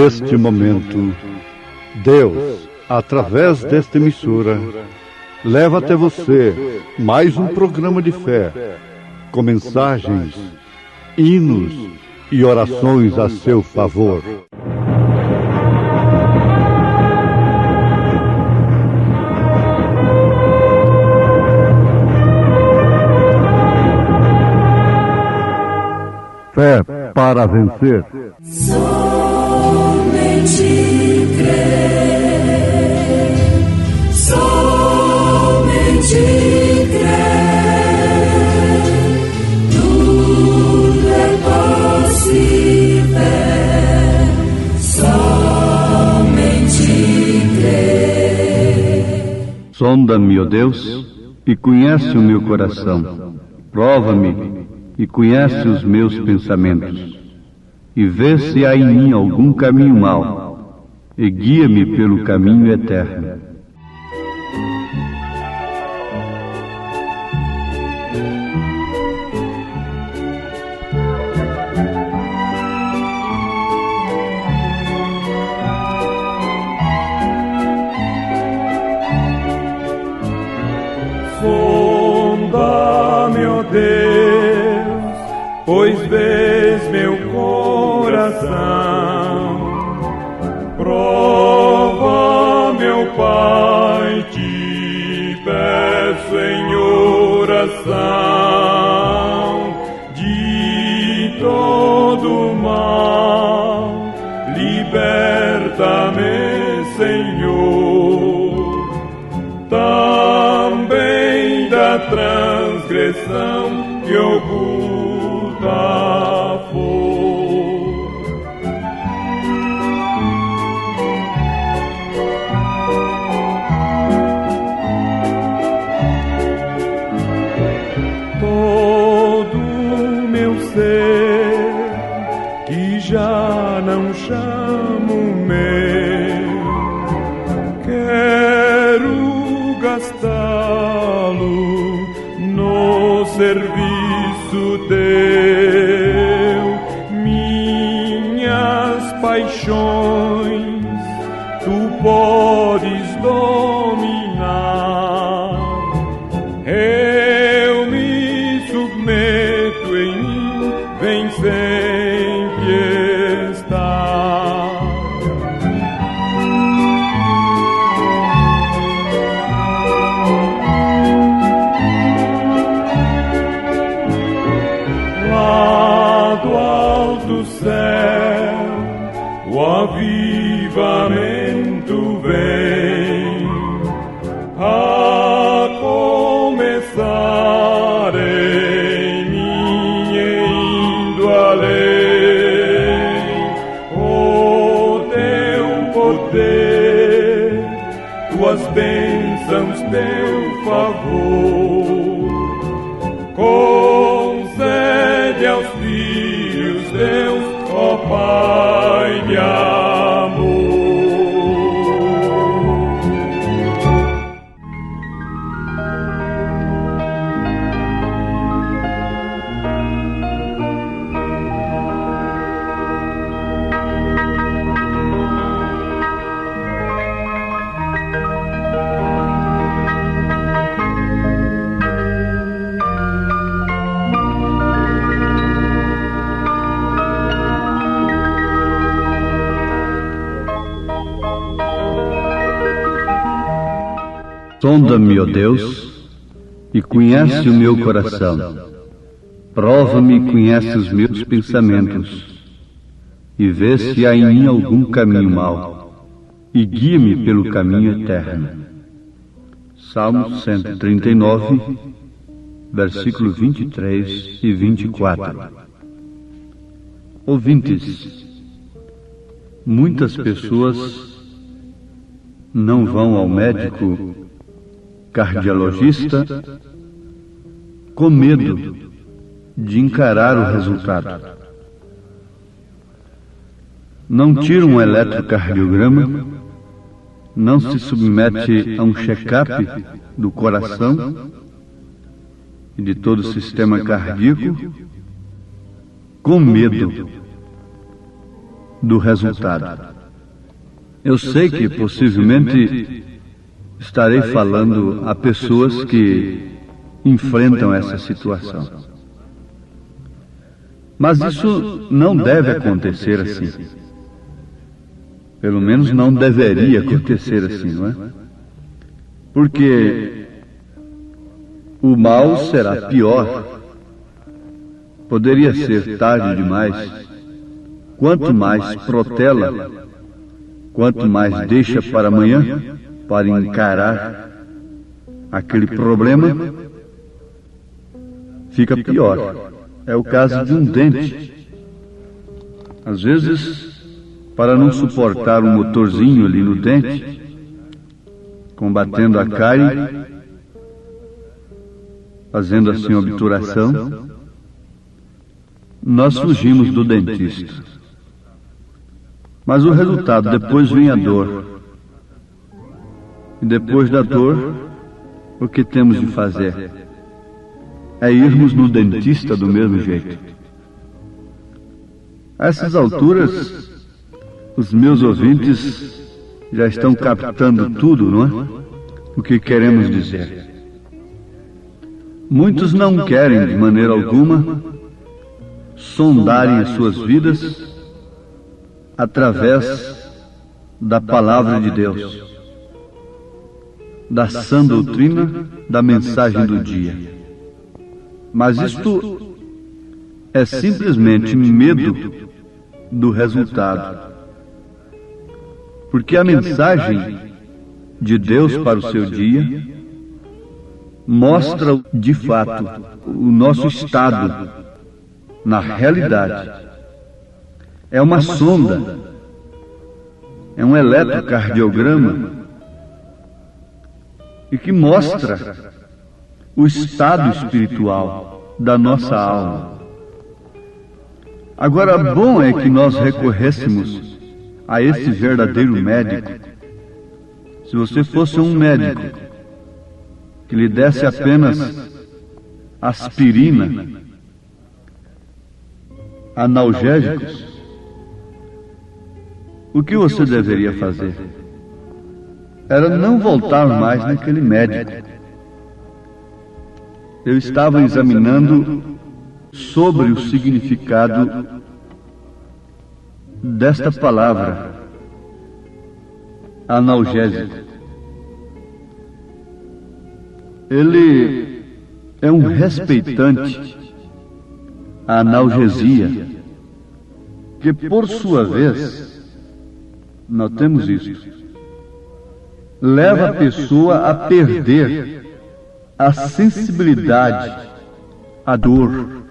neste momento, Deus, através desta emissora, leva até você mais um programa de fé, com mensagens, hinos e orações a seu favor. Fé para vencer. Somente crer, somente crer, tudo é possível, somente crer. Sonda-me, ó Deus, e conhece o meu coração. Prova-me e conhece os meus pensamentos, e vê se há em mim algum caminho mau, e guia-me pelo caminho eterno. Sonda-me, ó Deus, pois vês meu coração. Prova, meu Pai, te peço em oração, de todo mal, liberta-me, Senhor, também da transgressão que oculta for. Todo meu ser, que já não chamo meu, quero gastá-lo no serviço teu. Minhas paixões tu podes dominar. Eu me submeto em mim, vem sempre estar. Lá do alto céu, o avivamento vem, a começar em mim indo além. O teu poder, tuas bênçãos, teu favor, concede aos filhos Deus, ó Pai de amor. Sonda-me, ó Deus, e conhece o meu coração. Prova-me e conhece os meus pensamentos, e vê se há em mim algum caminho mau, e guia-me pelo caminho eterno. Salmo 139, versículo 23 e 24. Ouvintes, muitas pessoas não vão ao médico cardiologista com medo de encarar o resultado. Não tira um eletrocardiograma, não se submete a um check-up do coração e de todo o sistema cardíaco, com medo do resultado. Eu sei que possivelmente estarei falando a pessoas que enfrentam essa situação. Mas isso não deve acontecer assim. Pelo menos não deveria acontecer assim, não é? Porque o mal será pior. Poderia ser tarde demais. Quanto mais protela, quanto mais deixa para amanhã, para encarar aquele problema, fica pior. É o caso de um dente. Às vezes, para não suportar um motorzinho ali no dente, combatendo a cárie, fazendo assim obturação, nós fugimos do dentista. Mas o resultado, depois vem a dor. E depois da dor, o que temos de fazer? É irmos no dentista do mesmo jeito. A essas alturas, os meus ouvintes já estão captando tudo, não é? O que queremos dizer. Muitos não querem, de maneira alguma, sondarem as suas vidas através da palavra de Deus, da sã doutrina, da mensagem do dia. Mas isto é simplesmente medo do resultado. Porque a mensagem de Deus para o seu dia mostra de fato o nosso estado na realidade. É uma sonda, é um eletrocardiograma e que mostra o estado espiritual da nossa alma. Agora, bom é que nós recorrêssemos a esse verdadeiro médico. Se você fosse um médico que lhe desse apenas aspirina, analgésicos, o que você deveria fazer? Era não voltar mais naquele médico. Eu estava examinando sobre o significado desta palavra, analgésico. Ele é um respeitante à analgesia, que por sua vez, notemos isso, leva a pessoa a perder a sensibilidade à dor.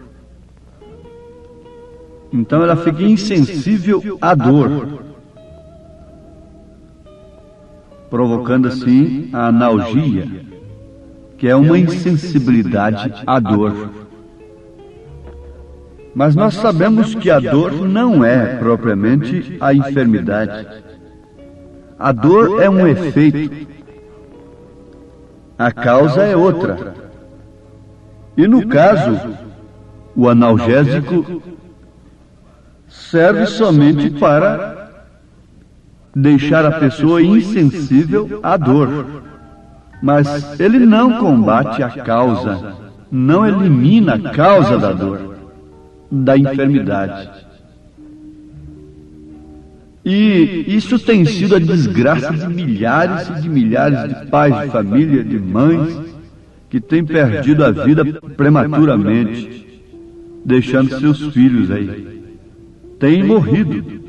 Então ela fica insensível à dor, provocando assim a analgia, que é uma insensibilidade à dor. Mas nós sabemos que a dor não é propriamente a enfermidade. A dor é um efeito. A causa é outra. E no caso, o analgésico serve somente para deixar a pessoa insensível à dor. Mas ele não combate a causa, não elimina a causa da dor, da enfermidade. E isso tem sido a desgraça de milhares e de milhares de pais de família, de mães, que têm perdido a vida prematuramente, deixando seus filhos aí. Têm morrido.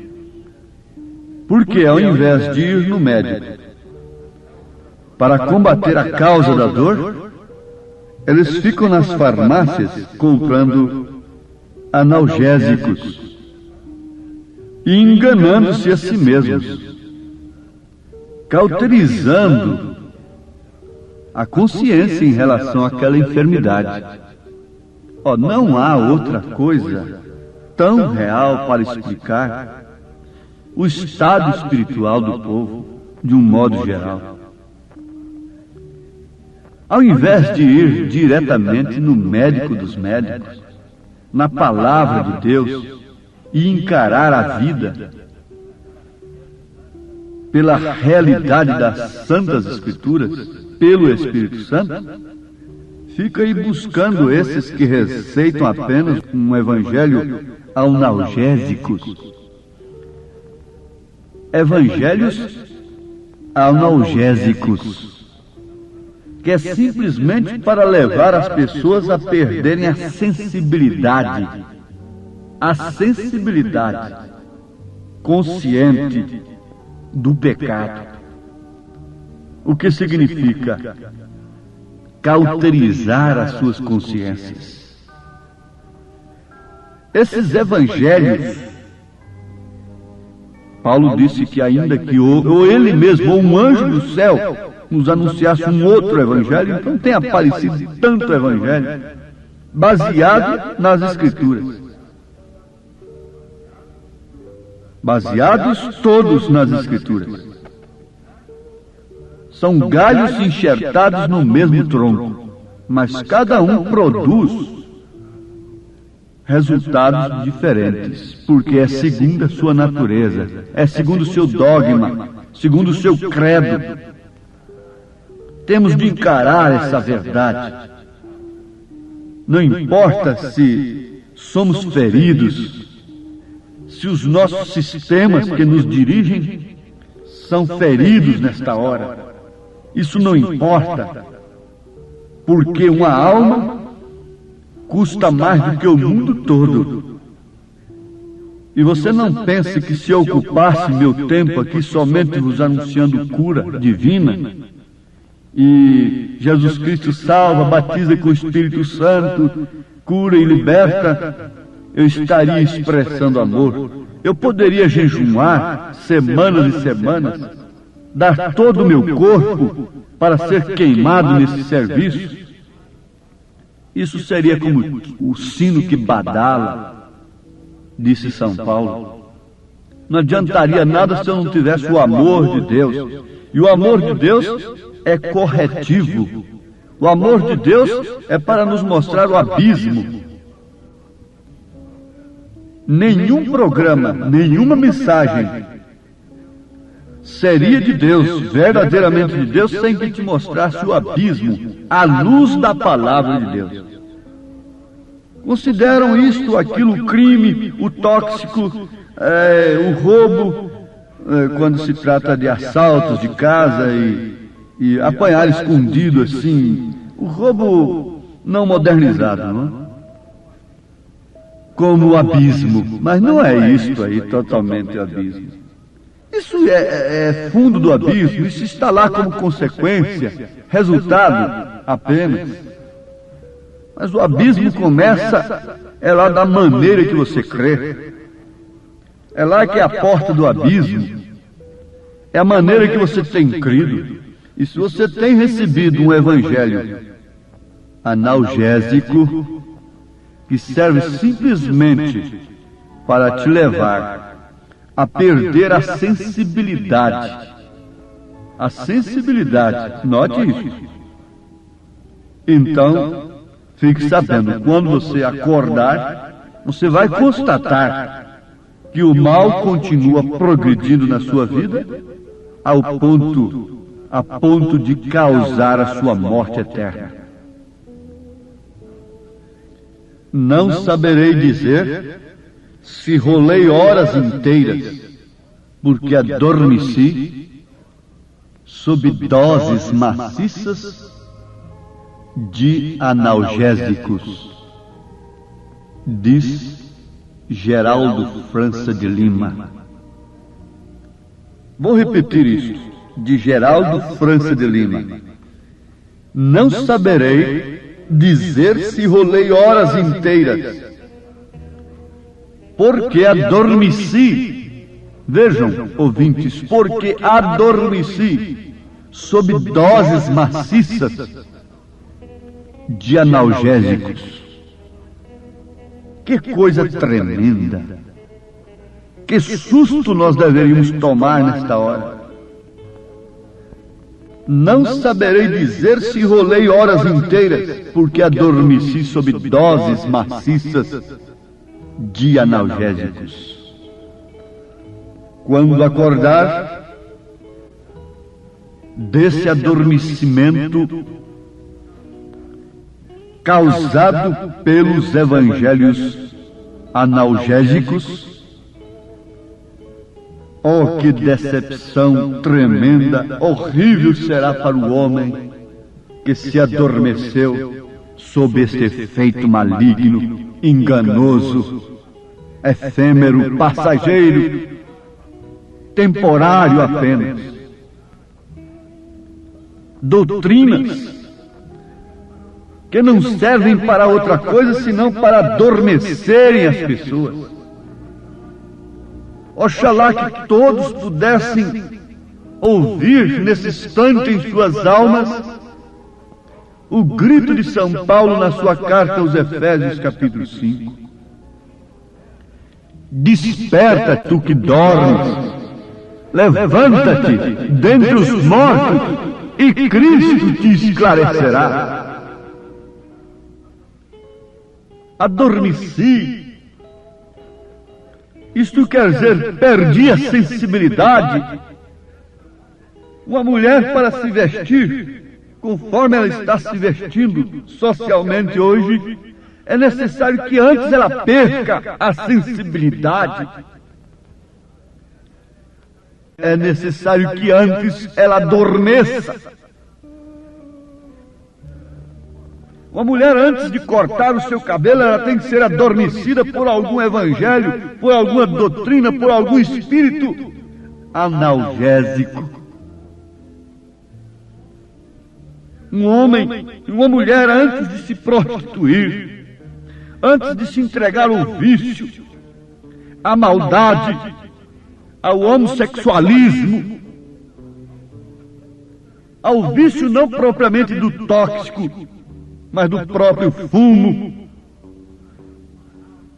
Porque ao invés de ir no médico para combater a causa da dor, eles ficam nas farmácias comprando analgésicos e enganando-se a si mesmos, cauterizando a consciência em relação àquela enfermidade. Não há outra coisa tão real para explicar o estado espiritual do povo de um modo geral. Ao invés de ir diretamente no médico dos médicos, na palavra de Deus, e encarar a vida pela realidade das Santas Escrituras, pelo Espírito Santo, fica aí buscando esses que receitam apenas um evangelho analgésicos. Evangelhos analgésicos, que é simplesmente para levar as pessoas a perderem a sensibilidade consciente do pecado. O que significa cauterizar as suas consciências. Esses evangelhos, Paulo disse que ainda que ou ele mesmo, ou um anjo do céu, nos anunciasse um outro evangelho, então tem aparecido tanto evangelho, baseado nas Escrituras. Baseados todos nas Escrituras. São galhos enxertados no mesmo tronco, mas cada um produz resultados diferentes, porque é segundo a sua natureza, é segundo o seu dogma, segundo o seu credo. Temos de encarar essa verdade. Não importa se somos feridos, se os nossos sistemas que nos dirigem são feridos nesta hora. Isso não importa, porque uma alma custa mais do que o mundo todo. E você não pense que se eu ocupasse meu tempo aqui somente vos anunciando cura divina, e Jesus Cristo salva, batiza com o Espírito Santo, cura e liberta, eu estaria expressando amor. Eu poderia jejuar semanas e semanas, dar todo o meu corpo para ser queimado nesse serviço. Isso seria como o sino que badala, disse São Paulo. Não adiantaria nada se eu não tivesse o amor de Deus. E o amor de Deus é corretivo. O amor de Deus é para nos mostrar o abismo. Nenhum programa, nenhuma mensagem seria de Deus, verdadeiramente de Deus, sem que te mostrasse o abismo, à luz da palavra de Deus. Consideram isto, aquilo, o crime, o tóxico, o roubo, quando se trata de assaltos de casa e apanhar escondido assim, o roubo não modernizado, não é? Como o abismo, mas não é isto aí totalmente abismo. Isso é fundo do abismo, isso está lá como consequência, resultado apenas. Mas o abismo começa, é lá da maneira que você crê. É lá que é a porta do abismo. É a maneira que você tem crido. E se você tem recebido um evangelho analgésico, que serve simplesmente para te levar a perder a sensibilidade. A sensibilidade, note isso. Então, fique sabendo, quando você acordar, você vai constatar que o mal continua progredindo na sua vida a ponto de causar a sua morte eterna. Não saberei dizer se rolei horas inteiras, porque adormeci sob doses maciças de analgésicos, diz Geraldo França de Lima. Vou repetir isto, de Geraldo França de Lima. Não saberei dizer se rolei horas inteiras, porque adormeci. Vejam, ouvintes, porque adormeci sob doses maciças de analgésicos. Que coisa tremenda! Que susto nós deveríamos tomar nesta hora! Não saberei dizer se rolei horas inteiras, porque adormeci sob doses maciças de analgésicos. Quando acordar, desse adormecimento causado pelos evangelhos analgésicos. Oh, que decepção tremenda, horrível será para o homem que se adormeceu sob esse efeito maligno, enganoso, efêmero, passageiro, temporário apenas. Doutrinas que não servem para outra coisa senão para adormecerem as pessoas. Oxalá que todos pudessem ouvir nesse instante em suas almas o grito de São Paulo na sua carta aos Efésios, capítulo 5. Desperta, tu que dormes, levanta-te dentre os mortos e Cristo te esclarecerá. Adormeci. Isto quer dizer, perdi a sensibilidade. Uma mulher, para se vestir conforme ela está se vestindo socialmente hoje, é necessário que antes ela perca a sensibilidade. É necessário que antes ela adormeça. Uma mulher, antes de cortar o seu cabelo, ela tem que ser adormecida por algum evangelho, por alguma doutrina, por algum espírito analgésico. Um homem e uma mulher, antes de se prostituir, antes de se entregar ao vício, à maldade, ao homossexualismo, ao vício não propriamente do tóxico, mas do próprio fumo,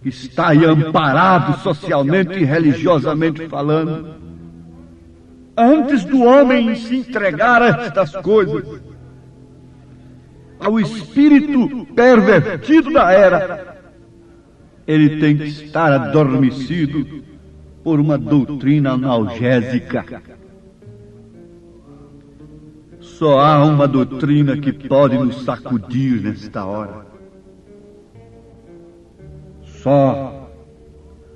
que está aí amparado socialmente e religiosamente falando. Antes do homem se entregar a estas coisas, ao espírito pervertido da era, ele tem que estar adormecido por uma doutrina analgésica. Só há uma doutrina que pode nos sacudir nesta hora. Só.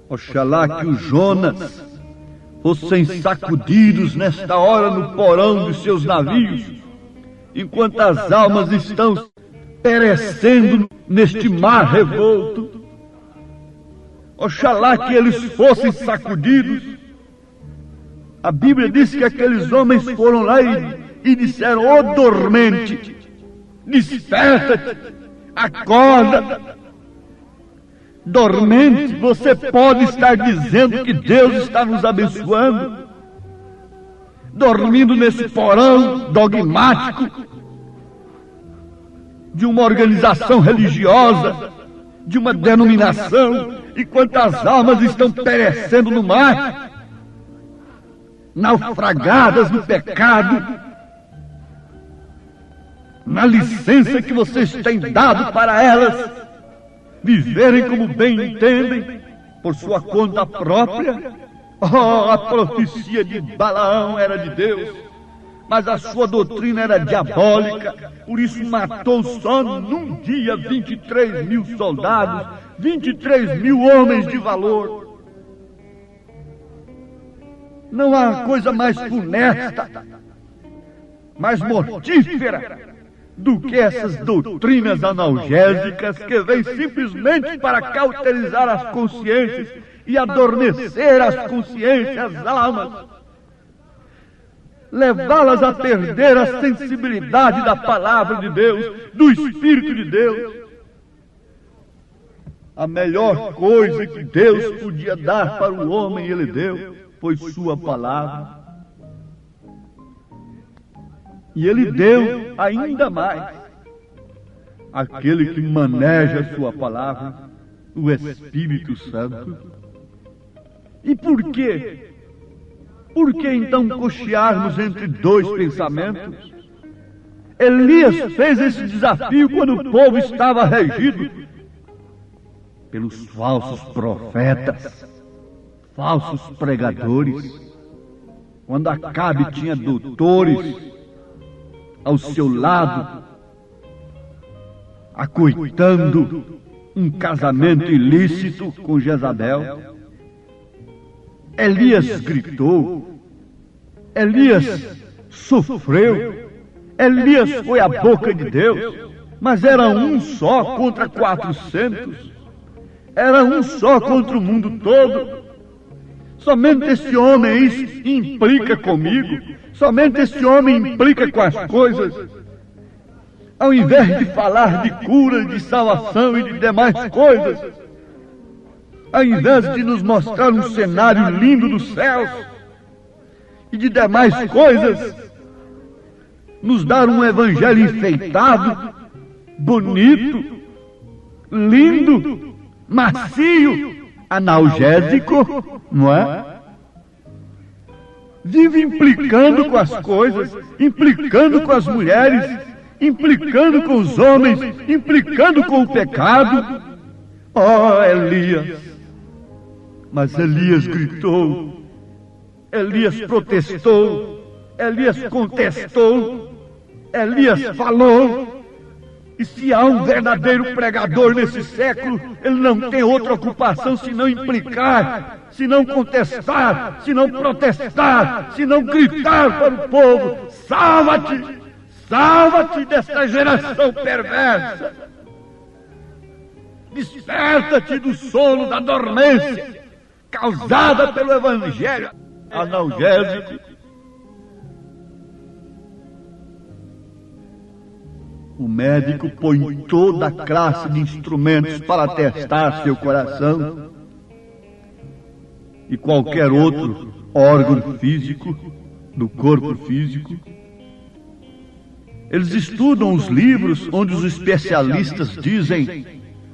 Oxalá que os Jonas fossem sacudidos nesta hora no porão dos seus navios, enquanto as almas estão perecendo neste mar revolto. Oxalá que eles fossem sacudidos. A Bíblia diz que aqueles homens foram lá e disseram: ó dormente, desperta-te, acorda. Dormente, você pode estar dizendo que Deus está nos abençoando, dormindo nesse porão dogmático de uma organização religiosa, de uma denominação, enquanto as almas estão perecendo no mar, naufragadas no pecado, na licença que vocês têm dado para elas viverem como bem entendem, por sua conta própria. Oh, a profecia de Balaão era de Deus, mas a sua doutrina era diabólica. Por isso matou só num dia 23 mil soldados, 23 mil homens de valor. Não há coisa mais funesta, mais mortífera do que essas doutrinas analgésicas que vêm simplesmente para cauterizar as consciências e adormecer as consciências, as almas, levá-las a perder a sensibilidade da palavra de Deus, do Espírito de Deus. A melhor coisa que Deus podia dar para o homem, Ele deu, foi sua palavra. E Ele deu ainda mais aquele que maneja a sua palavra, o Espírito Santo. E por quê? Por que então cochearmos entre dois pensamentos? Elias fez esse desafio quando o povo estava regido pelos falsos profetas, falsos pregadores. Quando Acabe tinha doutores, ao seu lado, acoitando um casamento ilícito com Jezabel. Elias gritou, Elias sofreu, Elias foi a boca de Deus, mas era um só contra 400, era um só contra o mundo todo. Somente esse homem implica comigo, somente esse homem implica com as coisas. Ao invés de falar de cura, de salvação e de demais coisas, ao invés de nos mostrar um cenário lindo dos céus e de demais coisas, nos dar um evangelho enfeitado, bonito, lindo, macio, analgésico, não é? Vive implicando com as coisas, implicando com as mulheres, implicando com os homens, implicando com o pecado. Oh, Elias! Mas Elias gritou, Elias protestou, Elias contestou, Elias falou. E se há um verdadeiro pregador nesse século, ele não tem outra ocupação senão implicar, senão contestar, senão protestar, senão gritar para o povo: salva-te, salva-te desta geração perversa. Desperta-te do sono da dormência causada pelo evangelho analgésico. O médico põe toda a classe de instrumentos para testar seu coração e qualquer outro órgão físico do corpo físico. Eles estudam os livros onde os especialistas dizem: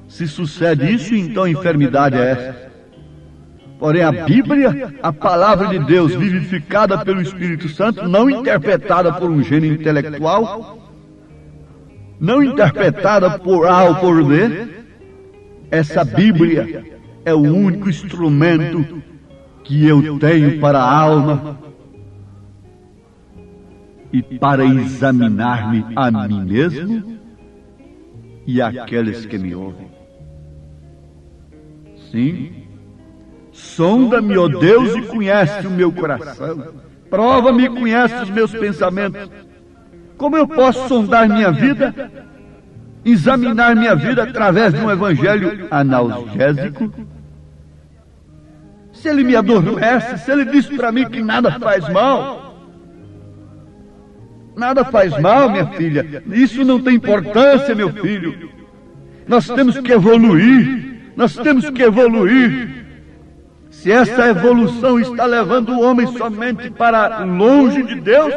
se sucede isso, então a enfermidade é essa. Porém, a Bíblia, a palavra de Deus vivificada pelo Espírito Santo, não interpretada por um gênio intelectual, não interpretada por A ou por B, essa Bíblia é o único instrumento que eu tenho para a alma e para examinar-me a mim mesmo e aqueles que me ouvem. Sim, sonda-me, ó Deus, e conhece o meu coração. Prova-me e conhece os meus pensamentos. Como eu posso sondar minha vida, examinar minha vida através de um evangelho analgésico? Se ele me adormece, se ele diz para mim que nada faz mal, nada faz mal, minha filha, isso não tem importância, meu filho. Nós temos que evoluir, nós temos que evoluir. Se essa evolução está levando o homem somente para longe de Deus,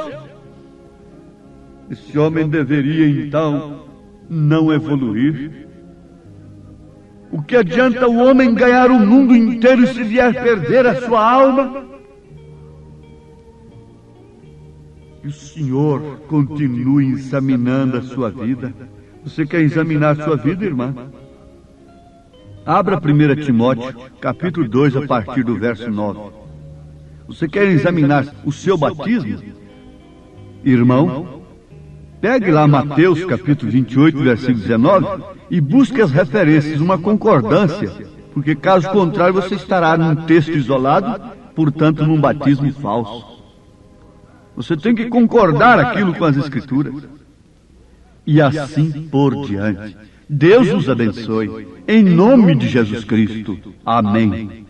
esse homem deveria, então, não evoluir. O que adianta o homem ganhar o mundo inteiro se vier perder a sua alma? Que o Senhor continue examinando a sua vida. Você quer examinar a sua vida, irmã? Abra 1 Timóteo, capítulo 2, a partir do verso 9. Você quer examinar o seu batismo? Irmão, pegue lá Mateus, capítulo 28, versículo 19, e busque as referências, uma concordância, porque caso contrário você estará num texto isolado, portanto num batismo falso. Você tem que concordar aquilo com as Escrituras. E assim por diante. Deus nos abençoe, em nome de Jesus Cristo. Amém.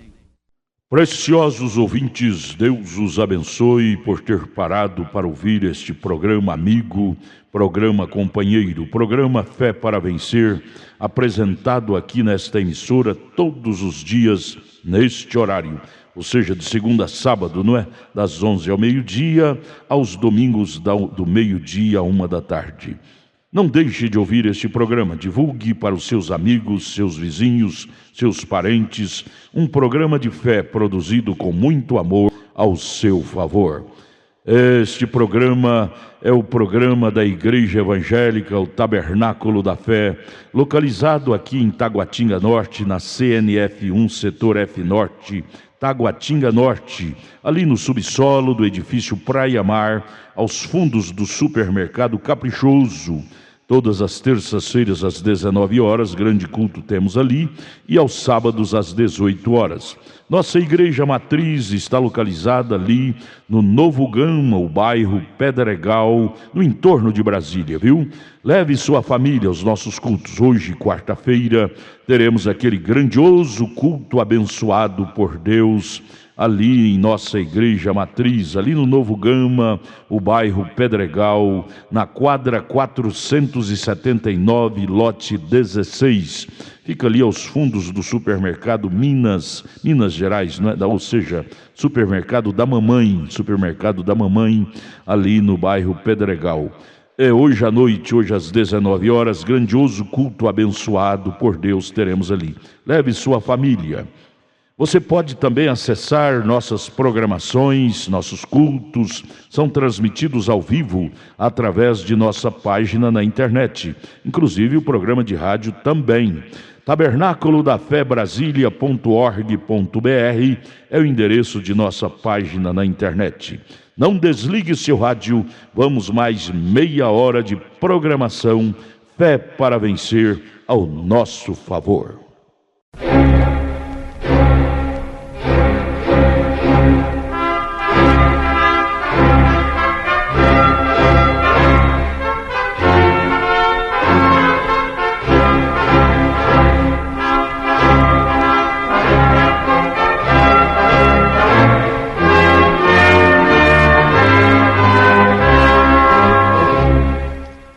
Preciosos ouvintes, Deus os abençoe por ter parado para ouvir este programa amigo, programa companheiro, programa Fé para Vencer, apresentado aqui nesta emissora todos os dias neste horário, ou seja, de segunda a sábado, não é? Das 11 ao meio-dia, aos domingos do meio-dia a 1 da tarde. Não deixe de ouvir este programa, divulgue para os seus amigos, seus vizinhos, seus parentes, um programa de fé produzido com muito amor ao seu favor. Este programa é o programa da Igreja Evangélica, o Tabernáculo da Fé, localizado aqui em Taguatinga Norte, na CNF 1, Setor F Norte, Taguatinga Norte, ali no subsolo do edifício Praia Mar, aos fundos do supermercado Caprichoso. Todas as terças-feiras às 19 horas, grande culto temos ali, e aos sábados às 18 horas. Nossa igreja matriz está localizada ali no Novo Gama, o bairro Pedregal, no entorno de Brasília, viu? Leve sua família aos nossos cultos. Hoje, quarta-feira, teremos aquele grandioso culto abençoado por Deus, ali em nossa igreja matriz, ali no Novo Gama, o bairro Pedregal, na quadra 479, lote 16. Fica ali aos fundos do supermercado Minas Gerais, né? Ou seja, supermercado da mamãe, ali no bairro Pedregal. Hoje à noite, hoje às 19 horas, grandioso culto abençoado por Deus teremos ali. Leve sua família. Você pode também acessar nossas programações, nossos cultos, são transmitidos ao vivo através de nossa página na internet, inclusive o programa de rádio também. Tabernáculo da Fé Brasília.org.br é o endereço de nossa página na internet. Não desligue seu rádio, vamos mais meia hora de programação, Fé para Vencer ao nosso favor.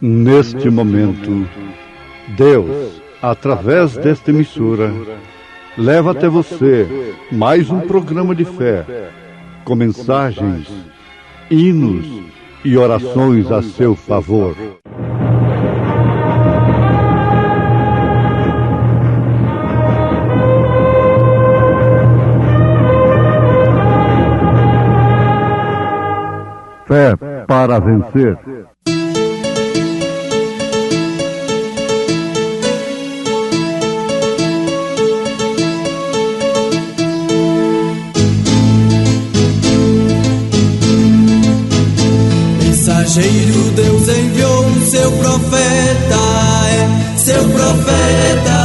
Neste momento, Deus, através desta emissora, leva até você mais um programa de fé, com mensagens, hinos e orações a seu favor. Fé para vencer. Mensageiro, Deus enviou seu profeta, seu profeta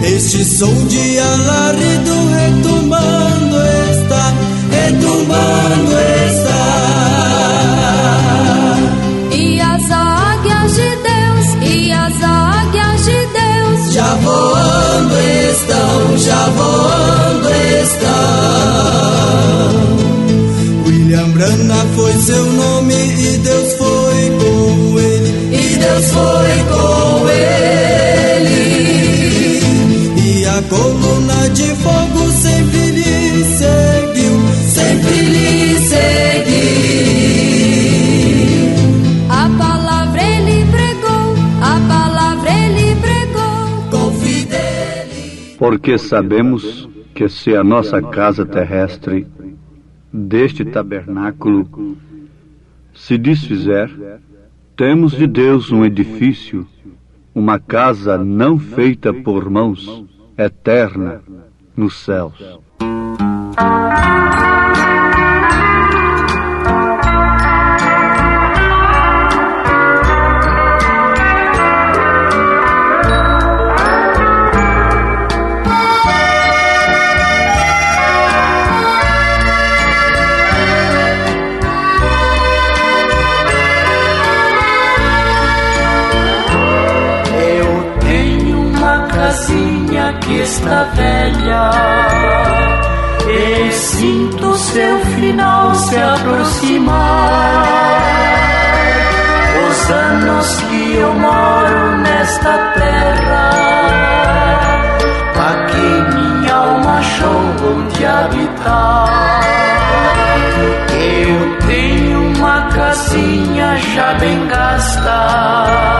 Este som de alarido retumbando está, retumbando está. E as águias de Deus, e as águias de Deus já voando estão, já voando estão. William Branham foi seu nome e Deus foi com ele, e Deus foi com ele. E a coluna de fogo sempre lhe seguiu, sempre lhe seguiu. A palavra ele pregou, a palavra ele pregou com fidelidade. Porque sabemos que se a nossa casa terrestre deste tabernáculo se desfizer, temos de Deus um edifício, uma casa não feita por mãos, eterna nos céus. Que está velha e sinto seu final se aproximar. Os anos que eu moro nesta terra, aqui minha alma achou onde habitar. Eu tenho uma casinha já bem gasta,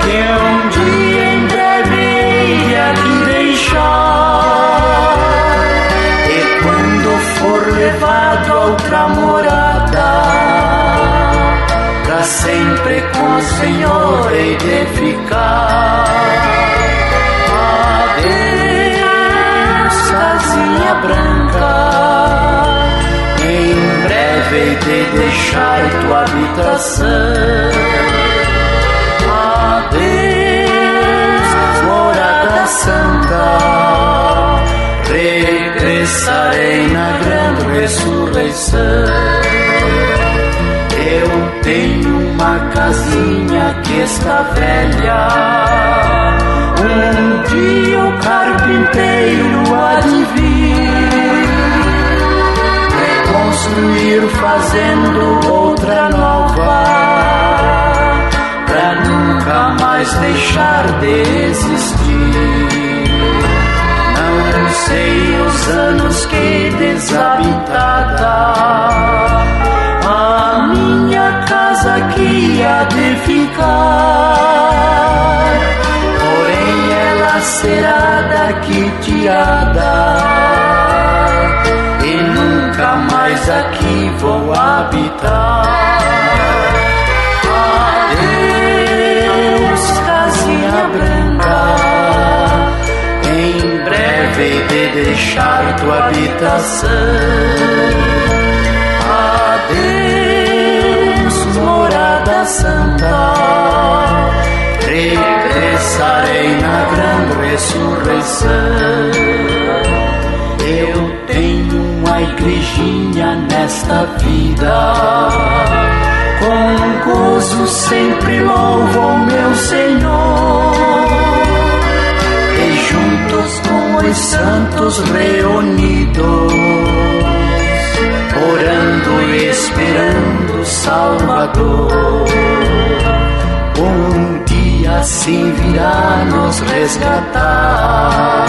que um dia em breve irei aqui deixar. E quando for levado a outra morada, pra sempre com o Senhor hei de ficar. Adeus, deixar tua habitação. Adeus, morada santa, regressarei na grande ressurreição. Eu tenho uma casinha que está velha, um dia o carpinteiro há de vir reconstruir fazendo outra nova, pra nunca mais deixar de existir. Não sei os anos que desabitada a minha casa aqui há de ficar, porém ela será daqui tirada e nunca mais aqui vou habitar. Adeus, casinha branca, em breve hei de deixar tua habitação. Adeus, morada santa, regressarei na grande ressurreição. Eu tenho uma igrejinha nesta vida, com gozo sempre louvo ao meu Senhor, e juntos com os santos reunidos, orando e esperando o Salvador, um dia assim virá nos resgatar.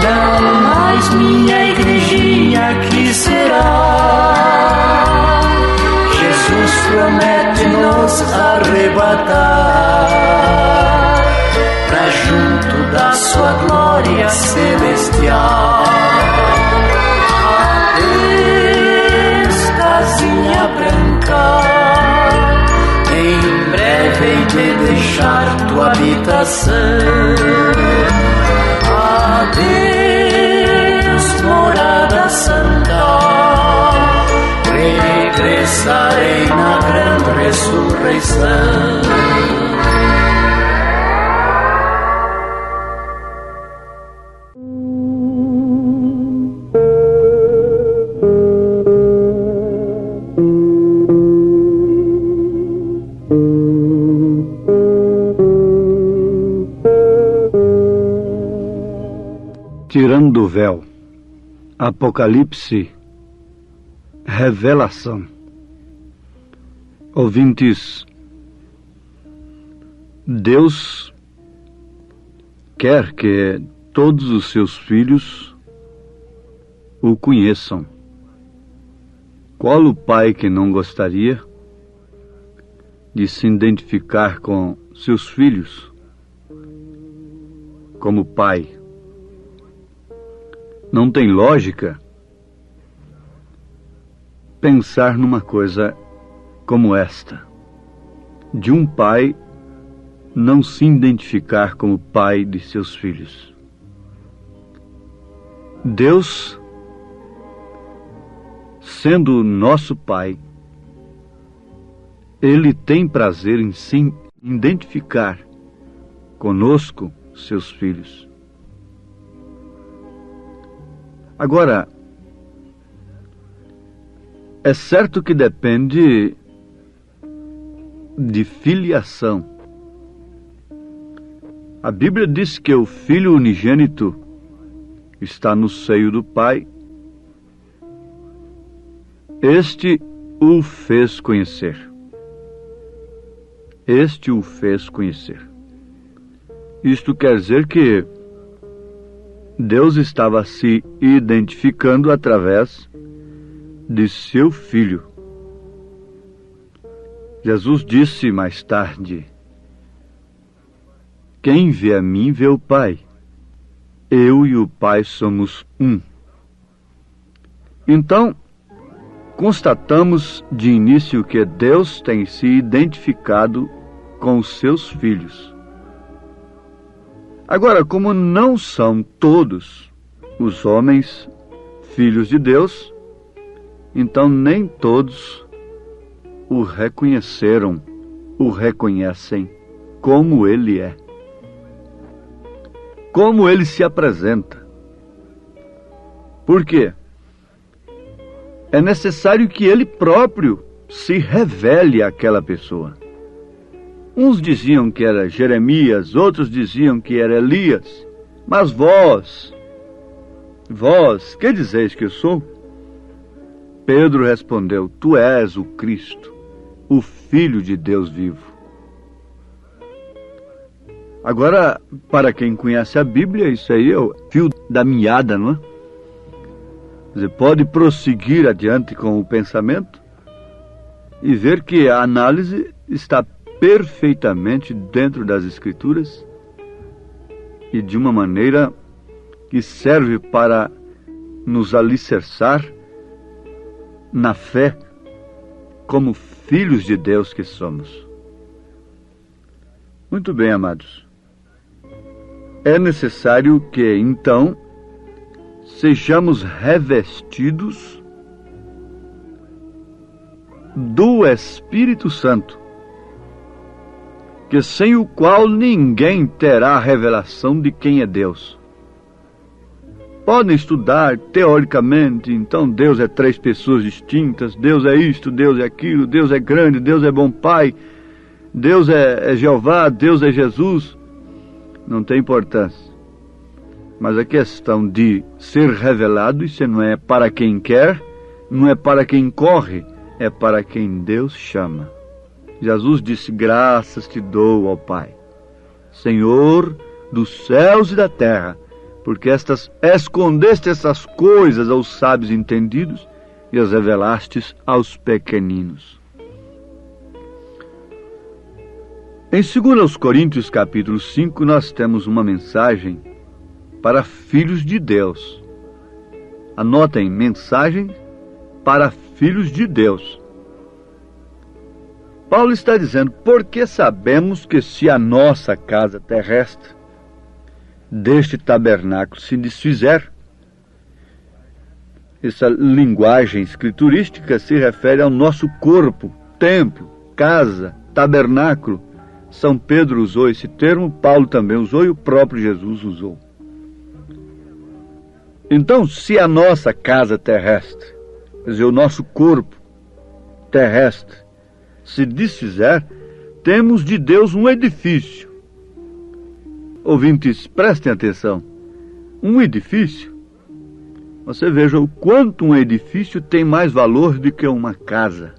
Não mais minha igrejinha aqui será, Jesus promete nos arrebatar pra junto da sua glória celestial. Adeus, casinha branca, em breve hei de deixar tua habitação. Adeus, morada santa, regressarei na grande ressurreição. Tirando o véu, Apocalipse, revelação. Ouvintes, Deus quer que todos os seus filhos o conheçam. Qual o pai que não gostaria de se identificar com seus filhos como pai? Não tem lógica pensar numa coisa como esta, de um pai não se identificar como pai de seus filhos. Deus, sendo nosso pai, Ele tem prazer em se identificar conosco, seus filhos. Agora, é certo que depende de filiação. A Bíblia diz que o Filho unigênito está no seio do Pai. Este o fez conhecer. Este o fez conhecer. Isto quer dizer que Deus estava se identificando através de seu Filho. Jesus disse mais tarde: quem vê a mim vê o Pai. Eu e o Pai somos um. Então, constatamos de início que Deus tem se identificado com os seus filhos. Agora, como não são todos os homens filhos de Deus, então nem todos o reconheceram, o reconhecem como ele é, como ele se apresenta. Por quê? É necessário que ele próprio se revele àquela pessoa. Uns diziam que era Jeremias, outros diziam que era Elias. Mas vós, que dizeis que eu sou? Pedro respondeu: Tu és o Cristo, o Filho de Deus vivo. Agora, para quem conhece a Bíblia, isso aí é o fio da meada, não é? Você pode prosseguir adiante com o pensamento e ver que a análise está perfeitamente dentro das Escrituras e de uma maneira que serve para nos alicerçar na fé como filhos de Deus que somos. Muito bem, amados. É necessário que, então, sejamos revestidos do Espírito Santo, que sem o qual ninguém terá a revelação de quem é Deus. Podem estudar teoricamente, então Deus é 3 pessoas distintas, Deus é isto, Deus é aquilo, Deus é grande, Deus é bom Pai, Deus é Jeová, Deus é Jesus. Não tem importância. Mas a questão de ser revelado, isso não é para quem quer, não é para quem corre, é para quem Deus chama. Jesus disse: Graças te dou, ó Pai, Senhor dos céus e da terra, porque escondeste essas coisas aos sábios entendidos e as revelastes aos pequeninos. Em 2 Coríntios capítulo 5, nós temos uma mensagem para filhos de Deus. Anotem: mensagem para filhos de Deus. Paulo está dizendo: porque sabemos que se a nossa casa terrestre deste tabernáculo se desfizer. Essa linguagem escriturística se refere ao nosso corpo, templo, casa, tabernáculo. São Pedro usou esse termo, Paulo também usou e o próprio Jesus usou. Então, se a nossa casa terrestre, quer dizer, o nosso corpo terrestre, se desfizer, temos de Deus um edifício. Ouvintes, prestem atenção. Um edifício, você veja o quanto um edifício tem mais valor do que uma casa.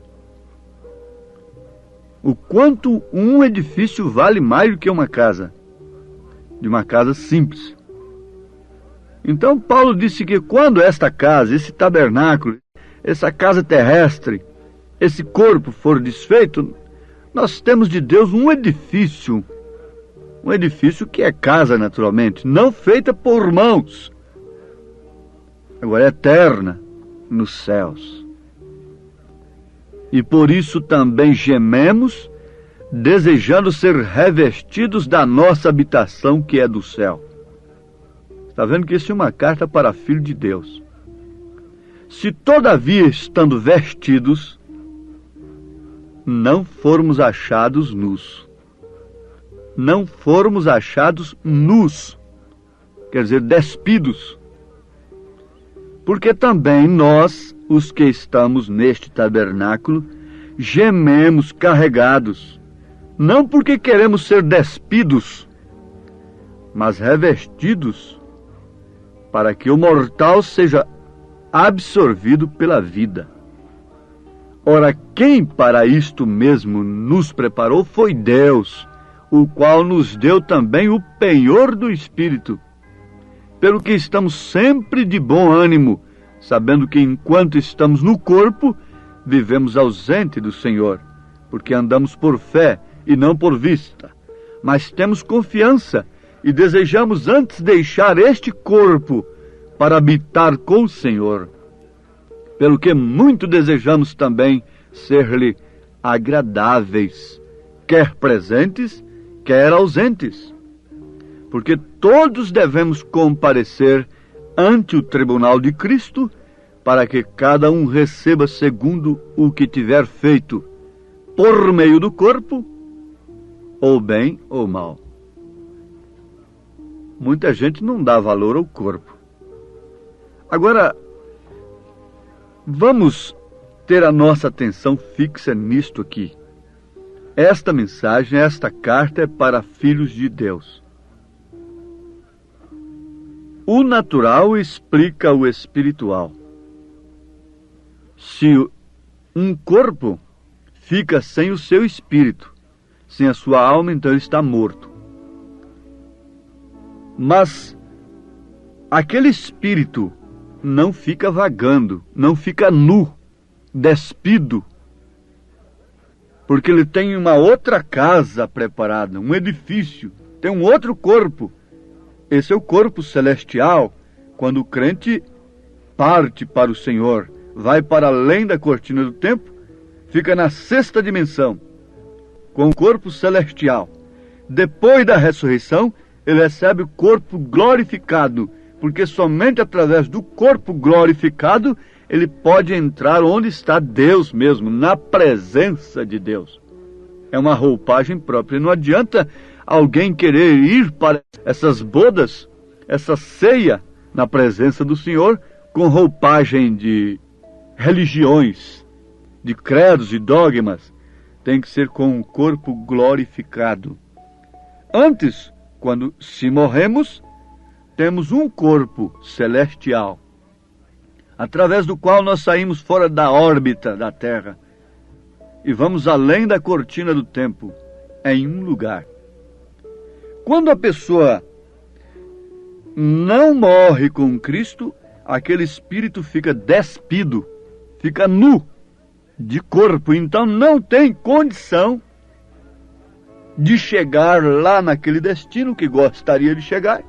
O quanto um edifício vale mais do que uma casa, de uma casa simples. Então Paulo disse que quando esta casa, esse tabernáculo, essa casa terrestre, esse corpo for desfeito, nós temos de Deus um edifício que é casa naturalmente, não feita por mãos, agora é eterna nos céus. E por isso também gememos, desejando ser revestidos da nossa habitação que é do céu. Está vendo que isso é uma carta para filho de Deus. Se todavia estando vestidos, não formos achados nus. Não formos achados nus, quer dizer, despidos. Porque também nós, os que estamos neste tabernáculo, gememos carregados, não porque queremos ser despidos, mas revestidos, para que o mortal seja absorvido pela vida. Ora, quem para isto mesmo nos preparou foi Deus, o qual nos deu também o penhor do Espírito, pelo que estamos sempre de bom ânimo, sabendo que enquanto estamos no corpo, vivemos ausente do Senhor, porque andamos por fé e não por vista. Mas temos confiança e desejamos antes deixar este corpo para habitar com o Senhor, pelo que muito desejamos também ser-lhe agradáveis, quer presentes, quer ausentes, porque todos devemos comparecer ante o tribunal de Cristo, para que cada um receba segundo o que tiver feito, por meio do corpo, ou bem ou mal. Muita gente não dá valor ao corpo. Agora, vamos ter a nossa atenção fixa nisto aqui. Esta mensagem, esta carta é para filhos de Deus. O natural explica o espiritual. Se um corpo fica sem o seu espírito, sem a sua alma, então ele está morto. Mas aquele espírito não fica vagando, não fica nu, despido, porque ele tem uma outra casa preparada, um edifício, tem um outro corpo. Esse é o corpo celestial, quando o crente parte para o Senhor, vai para além da cortina do tempo, fica na sexta dimensão, com o corpo celestial. Depois da ressurreição, ele recebe o corpo glorificado, porque somente através do corpo glorificado ele pode entrar onde está Deus mesmo, na presença de Deus. É uma roupagem própria. Não adianta alguém querer ir para essas bodas, essa ceia na presença do Senhor, com roupagem de religiões, de credos e dogmas. Tem que ser com o corpo glorificado. Antes, quando se morremos, temos um corpo celestial, através do qual nós saímos fora da órbita da Terra e vamos além da cortina do tempo, em um lugar. Quando a pessoa não morre com Cristo, aquele espírito fica despido, fica nu de corpo, então não tem condição de chegar lá naquele destino que gostaria de chegar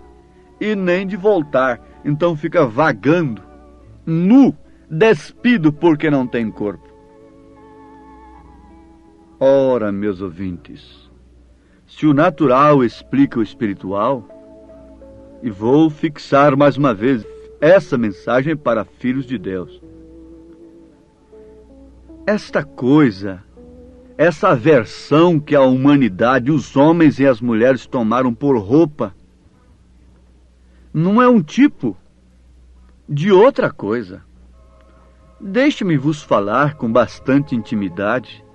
e nem de voltar. Então fica vagando, nu, despido, porque não tem corpo. Ora, meus ouvintes, se o natural explica o espiritual, e vou fixar mais uma vez essa mensagem para filhos de Deus. Esta coisa, essa aversão que a humanidade, os homens e as mulheres tomaram por roupa, não é um tipo de outra coisa. Deixe-me vos falar com bastante intimidade,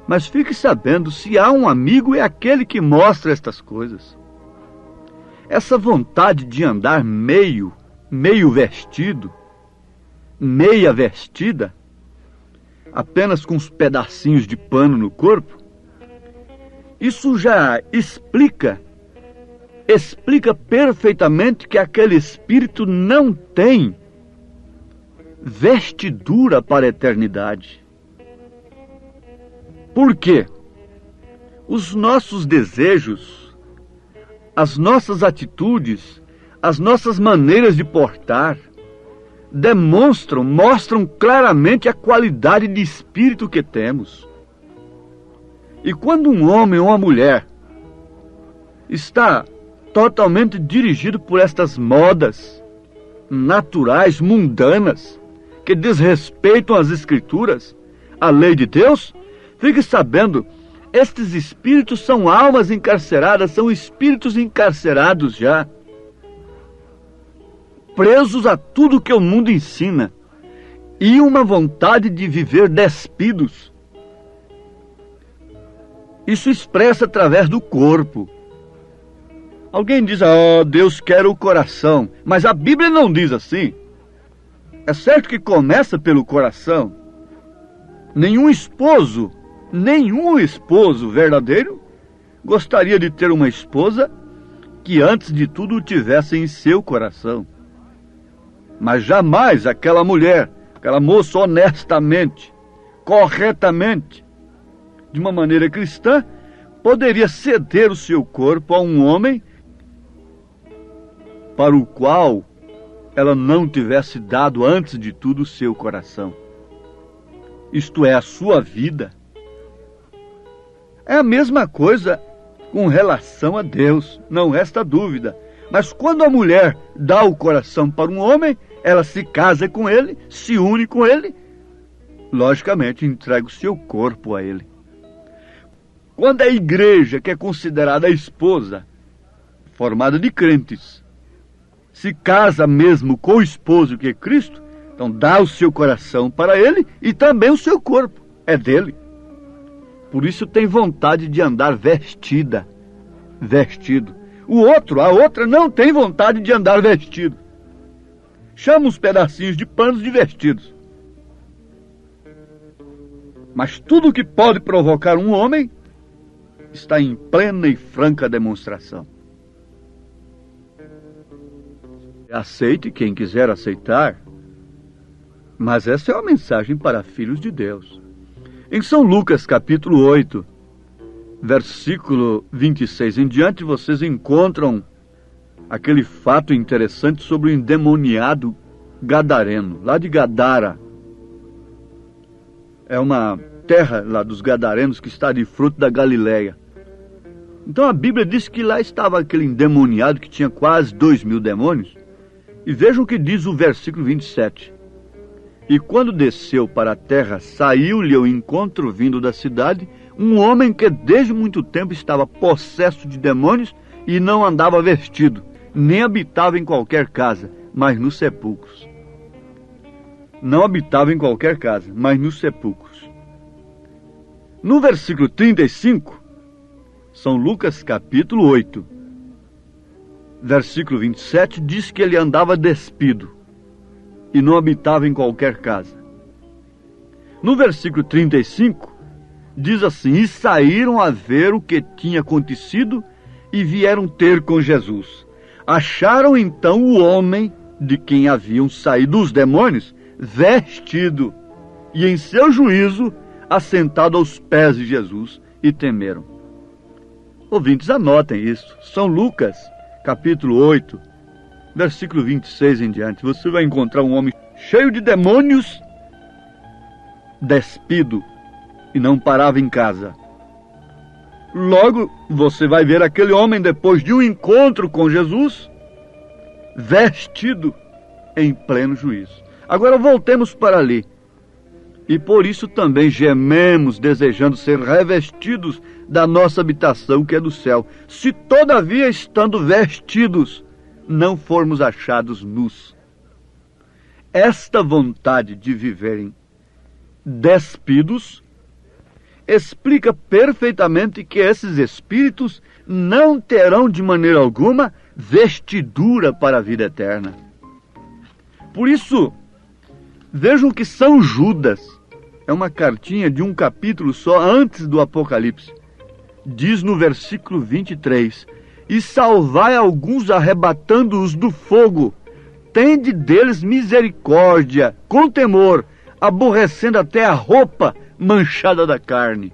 mas fique sabendo, se há um amigo, é aquele que mostra estas coisas. Essa vontade de andar meio vestido, meia vestida, apenas com uns pedacinhos de pano no corpo, isso já explica perfeitamente que aquele espírito não tem vestidura para a eternidade. Por quê? Os nossos desejos, as nossas atitudes, as nossas maneiras de portar, mostram claramente a qualidade de espírito que temos. E quando um homem ou uma mulher está totalmente dirigido por estas modas naturais, mundanas, que desrespeitam as Escrituras, a lei de Deus, fique sabendo, estes espíritos são almas encarceradas, são espíritos encarcerados já, presos a tudo que o mundo ensina, e uma vontade de viver despidos. Isso expressa através do corpo. Alguém diz, Deus quer o coração, mas a Bíblia não diz assim. É certo que começa pelo coração. Nenhum esposo verdadeiro gostaria de ter uma esposa que antes de tudo o tivesse em seu coração. Mas jamais aquela mulher, aquela moça honestamente, corretamente, de uma maneira cristã, poderia ceder o seu corpo a um homem para o qual ela não tivesse dado antes de tudo o seu coração. Isto é, a sua vida. É a mesma coisa com relação a Deus, não resta dúvida. Mas quando a mulher dá o coração para um homem, ela se casa com ele, se une com ele, logicamente entrega o seu corpo a ele. Quando a igreja, que é considerada a esposa, formada de crentes, se casa mesmo com o esposo que é Cristo, então dá o seu coração para ele e também o seu corpo é dele. Por isso tem vontade de andar vestido. A outra não tem vontade de andar vestido. Chama uns pedacinhos de panos de vestidos. Mas tudo que pode provocar um homem está em plena e franca demonstração. Aceite quem quiser aceitar, mas essa é uma mensagem para filhos de Deus. Em São Lucas, capítulo 8, versículo 26 em diante, vocês encontram aquele fato interessante sobre o endemoniado gadareno, lá de Gadara. É uma terra lá dos gadarenos que está de fruto da Galileia. Então a Bíblia diz que lá estava aquele endemoniado que tinha quase 2.000 demônios. E vejam o que diz o versículo 27. E quando desceu para a terra, saiu-lhe ao encontro vindo da cidade um homem que desde muito tempo estava possesso de demônios e não andava vestido, nem habitava em qualquer casa, mas nos sepulcros. Não habitava em qualquer casa, mas nos sepulcros. No versículo 35, São Lucas capítulo 8, versículo 27, diz que ele andava despido e não habitava em qualquer casa. No versículo 35, diz assim: e saíram a ver o que tinha acontecido e vieram ter com Jesus. Acharam então o homem de quem haviam saído os demônios, vestido, e em seu juízo, assentado aos pés de Jesus, e temeram. Ouvintes, anotem isso. São Lucas, capítulo 8, versículo 26 em diante. Você vai encontrar um homem cheio de demônios, despido, e não parava em casa. Logo, você vai ver aquele homem, depois de um encontro com Jesus, vestido em pleno juízo. Agora voltemos para ali. E por isso também gememos, desejando ser revestidos da nossa habitação que é do céu, se todavia, estando vestidos, não formos achados nus. Esta vontade de viverem despidos explica perfeitamente que esses espíritos não terão de maneira alguma vestidura para a vida eterna. Por isso, vejam que São Judas, é uma cartinha de um capítulo só antes do Apocalipse, diz no versículo 23, e salvai alguns arrebatando-os do fogo, tende deles misericórdia, com temor, aborrecendo até a roupa manchada da carne.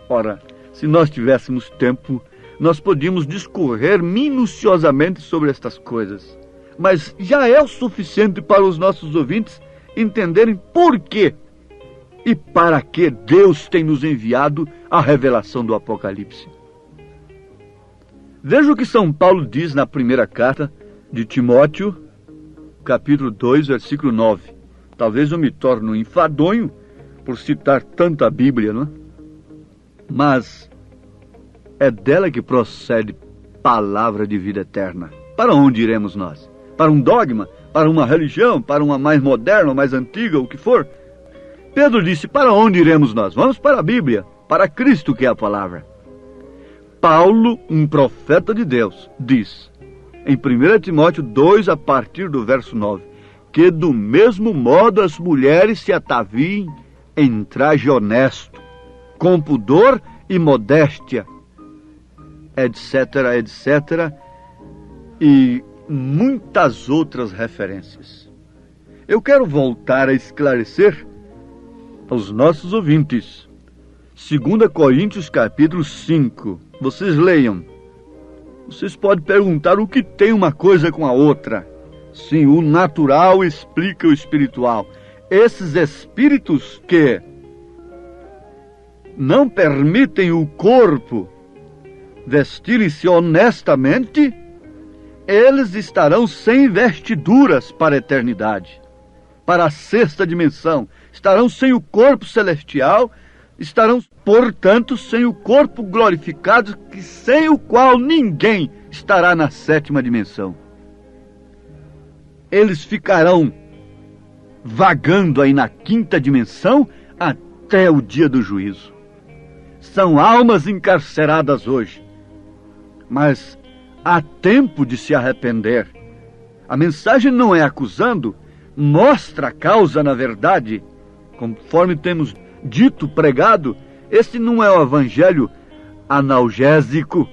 Ora, se nós tivéssemos tempo, nós podíamos discorrer minuciosamente sobre estas coisas. Mas já é o suficiente para os nossos ouvintes entenderem por quê e para que Deus tem nos enviado a revelação do Apocalipse. Veja o que São Paulo diz na primeira carta de Timóteo, capítulo 2, versículo 9. Talvez eu me torne um enfadonho por citar tanta Bíblia, não é? Mas é dela que procede palavra de vida eterna. Para onde iremos nós? Para um dogma? Para uma religião? Para uma mais moderna, mais antiga, o que for? Pedro disse, para onde iremos nós? Vamos para a Bíblia, para Cristo que é a palavra. Paulo, um profeta de Deus, diz, em 1 Timóteo 2, a partir do verso 9, que do mesmo modo as mulheres se ataviem em traje honesto, com pudor e modéstia, etc, etc, e muitas outras referências. Eu quero voltar a esclarecer aos nossos ouvintes. 2 Coríntios capítulo 5. Vocês leiam. Vocês podem perguntar o que tem uma coisa com a outra. Sim, o natural explica o espiritual. Esses espíritos que não permitem o corpo vestirem-se honestamente, eles estarão sem vestiduras para a eternidade. para a sexta dimensão, estarão sem o corpo celestial, estarão, portanto, sem o corpo glorificado, sem o qual ninguém estará na sétima dimensão. Eles ficarão vagando aí na quinta dimensão até o dia do juízo. São almas encarceradas hoje, mas há tempo de se arrepender. A mensagem não é acusando, mostra a causa na verdade. Conforme temos dito, pregado, este não é o evangelho analgésico,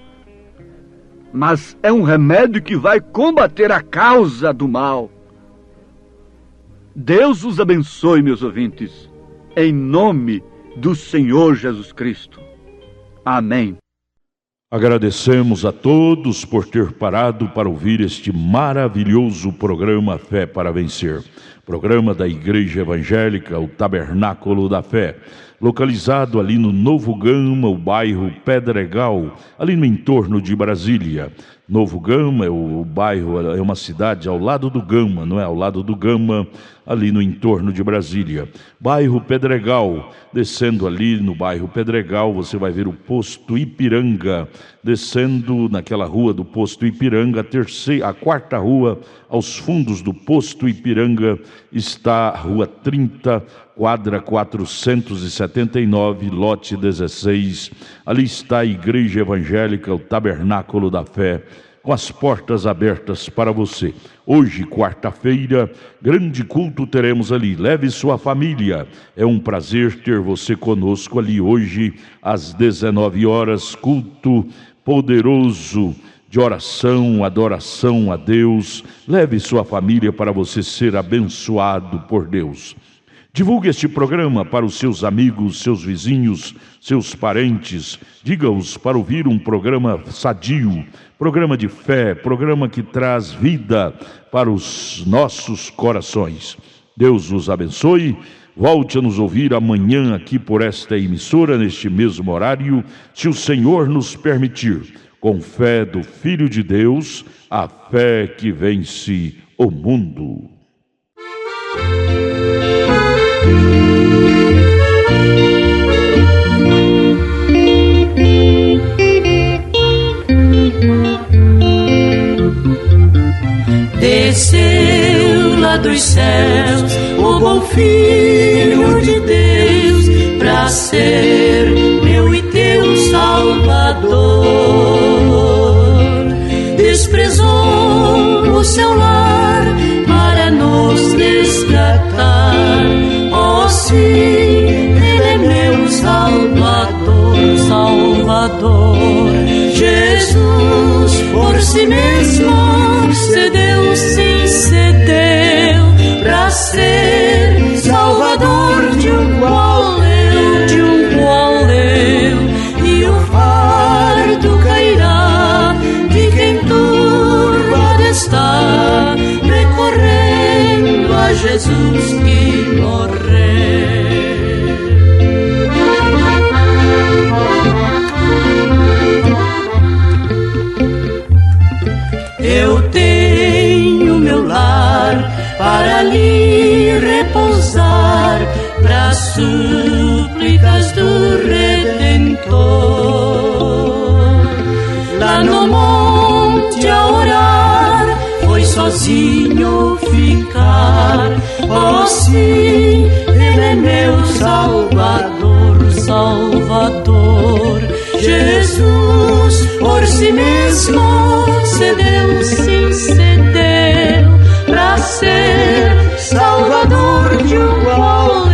mas é um remédio que vai combater a causa do mal. Deus os abençoe, meus ouvintes, em nome do Senhor Jesus Cristo. Amém. Agradecemos a todos por ter parado para ouvir este maravilhoso programa Fé para Vencer. Programa da Igreja Evangélica, o Tabernáculo da Fé, localizado ali no Novo Gama, o bairro Pedregal, ali no entorno de Brasília. Novo Gama é o bairro, é uma cidade ao lado do Gama, não é? Ao lado do Gama, ali no entorno de Brasília. Bairro Pedregal, descendo ali no bairro Pedregal, você vai ver o posto Ipiranga. Descendo naquela rua do posto Ipiranga, a quarta rua, aos fundos do posto Ipiranga, está a rua 30, quadra 479, lote 16. Ali está a Igreja Evangélica, o Tabernáculo da Fé, com as portas abertas para você. Hoje, quarta-feira, grande culto teremos ali. Leve sua família. É um prazer ter você conosco ali hoje, às 19 horas, culto poderoso de oração, adoração a Deus. Leve sua família para você ser abençoado por Deus. Divulgue este programa para os seus amigos, seus vizinhos, seus parentes. Diga-os para ouvir um programa sadio, programa de fé, programa que traz vida para os nossos corações. Deus os abençoe. Volte a nos ouvir amanhã aqui por esta emissora, neste mesmo horário, se o Senhor nos permitir, com fé do Filho de Deus, a fé que vence o mundo. Desceu lá dos céus o bom Filho de Deus, pra ser meu e teu Salvador. Desprezou o seu lar para nos resgatar. Oh sim, Ele é meu Salvador, Salvador. Jesus por si mesmo cedeu, sim, cedeu, pra ser Salvador de um qual eu, e o fardo cairá de quem turbado está, recorrendo a Jesus que morreu. Eu tenho meu lar para ali repousar, para súplicas do Redentor. Lá no monte a orar, foi sozinho ficar. Oh sim, Ele é meu Salvador, Salvador. Jesus por si mesmo cedeu, sim, cedeu, pra ser Salvador de um qual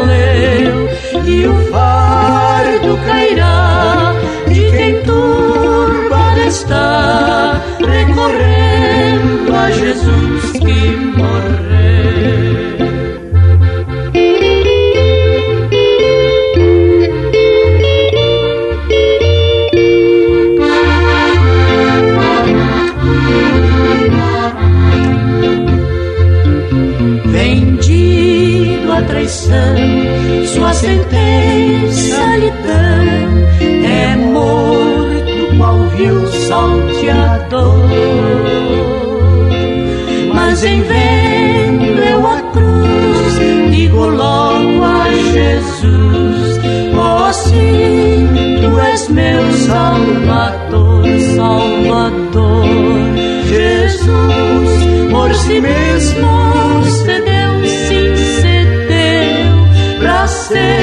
eu, e o fardo cairá de quem turbado está, recorrendo a Jesus que morreu. Traição, sua sentença lhe dão, é morto qual vil salteador. Mas em vendo Jesus. Oh sim, Tu és meu Salvador, Salvador. Jesus, por si mesmo cedeu, sim cedeu, pra ser